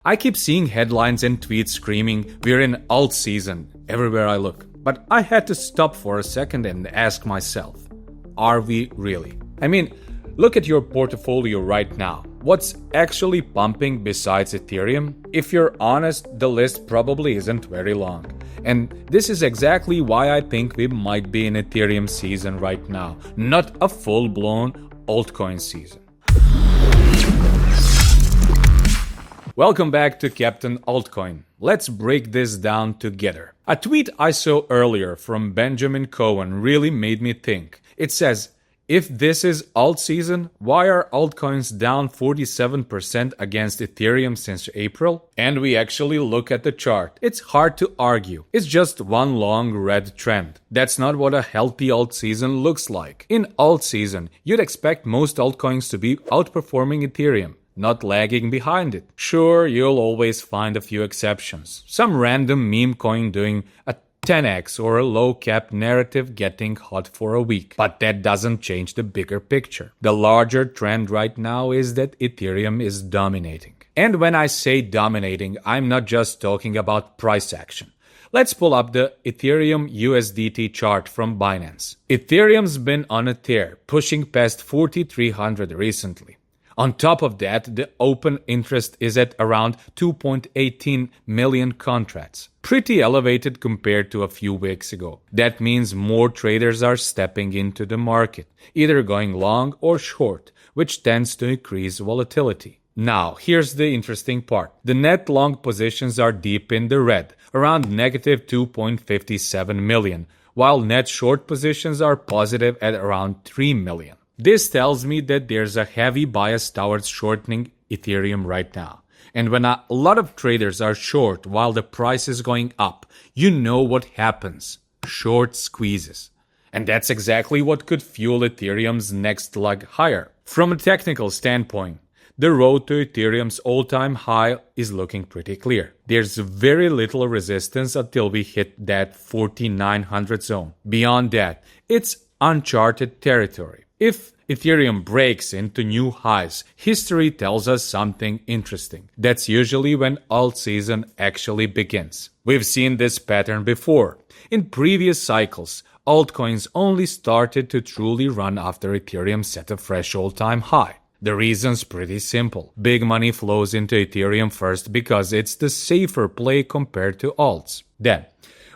I keep seeing headlines and tweets screaming, "We're in alt season," everywhere I look. But I had to stop for a second and ask myself, are we really? I mean, look at your portfolio right now. What's actually pumping besides Ethereum? If you're honest, the list probably isn't very long. And this is exactly why I think we might be in Ethereum season right now, not a full-blown altcoin season. Welcome back to Captain Altcoin. Let's break this down together. A tweet I saw earlier from Benjamin Cohen really made me think. It says, if this is alt season, why are altcoins down 47% against Ethereum since April? And we actually look at the chart. It's hard to argue. It's just one long red trend. That's not what a healthy alt season looks like. In alt season, you'd expect most altcoins to be outperforming Ethereum, not lagging behind it. Sure, you'll always find a few exceptions. Some random meme coin doing a 10x or a low cap narrative getting hot for a week. But that doesn't change the bigger picture. The larger trend right now is that Ethereum is dominating. And when I say dominating, I'm not just talking about price action. Let's pull up the Ethereum USDT chart from Binance. Ethereum's been on a tear, pushing past 4,300 recently. On top of that, the open interest is at around 2.18 million contracts. Pretty elevated compared to a few weeks ago. That means more traders are stepping into the market, either going long or short, which tends to increase volatility. Now, here's the interesting part. The net long positions are deep in the red, around negative 2.57 million, while net short positions are positive at around 3 million. This tells me that there's a heavy bias towards shortening Ethereum right now. And when a lot of traders are short while the price is going up, you know what happens. Short squeezes. And that's exactly what could fuel Ethereum's next leg higher. From a technical standpoint, the road to Ethereum's all-time high is looking pretty clear. There's very little resistance until we hit that 4,900 zone. Beyond that, it's uncharted territory. If Ethereum breaks into new highs, history tells us something interesting. That's usually when alt season actually begins. We've seen this pattern before. In previous cycles, altcoins only started to truly run after Ethereum set a fresh all-time high. The reason's pretty simple. Big money flows into Ethereum first because it's the safer play compared to alts. Then,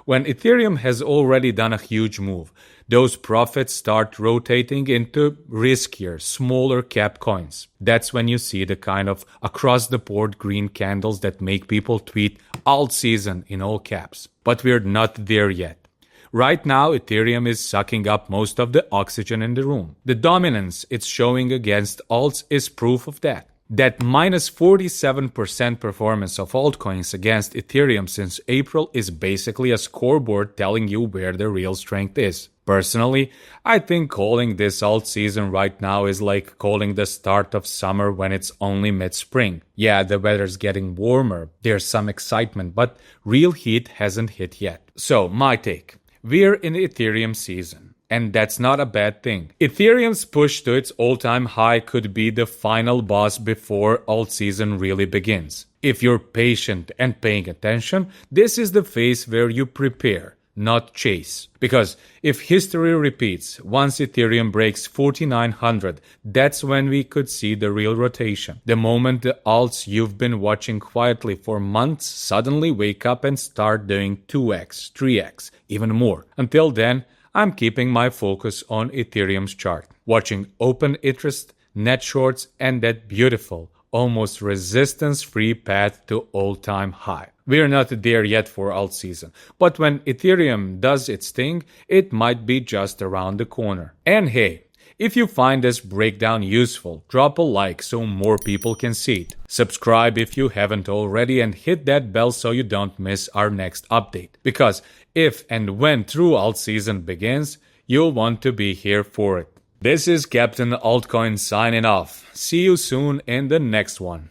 when Ethereum has already done a huge move, those profits start rotating into riskier, smaller cap coins. That's when you see the kind of across-the-board green candles that make people tweet alt season in all caps. But we're not there yet. Right now, Ethereum is sucking up most of the oxygen in the room. The dominance it's showing against alts is proof of that. That minus 47% performance of altcoins against Ethereum since April is basically a scoreboard telling you where the real strength is. Personally, I think calling this alt season right now is like calling the start of summer when it's only mid-spring. Yeah, the weather's getting warmer, there's some excitement, but real heat hasn't hit yet. So, my take. We're in Ethereum season. And that's not a bad thing. Ethereum's push to its all-time high could be the final boss before alt season really begins. If you're patient and paying attention, this is the phase where you prepare, not chase. Because if history repeats, once Ethereum breaks 4,900, that's when we could see the real rotation. The moment the alts you've been watching quietly for months suddenly wake up and start doing 2x, 3x, even more. Until then, I'm keeping my focus on Ethereum's chart, watching open interest, net shorts, and that beautiful, almost resistance-free path to all-time high. We're not there yet for alt season, but when Ethereum does its thing, it might be just around the corner. And hey, if you find this breakdown useful, drop a like so more people can see it. Subscribe if you haven't already and hit that bell so you don't miss our next update. Because if and when true alt season begins, you'll want to be here for it. This is Captain Altcoin signing off. See you soon in the next one.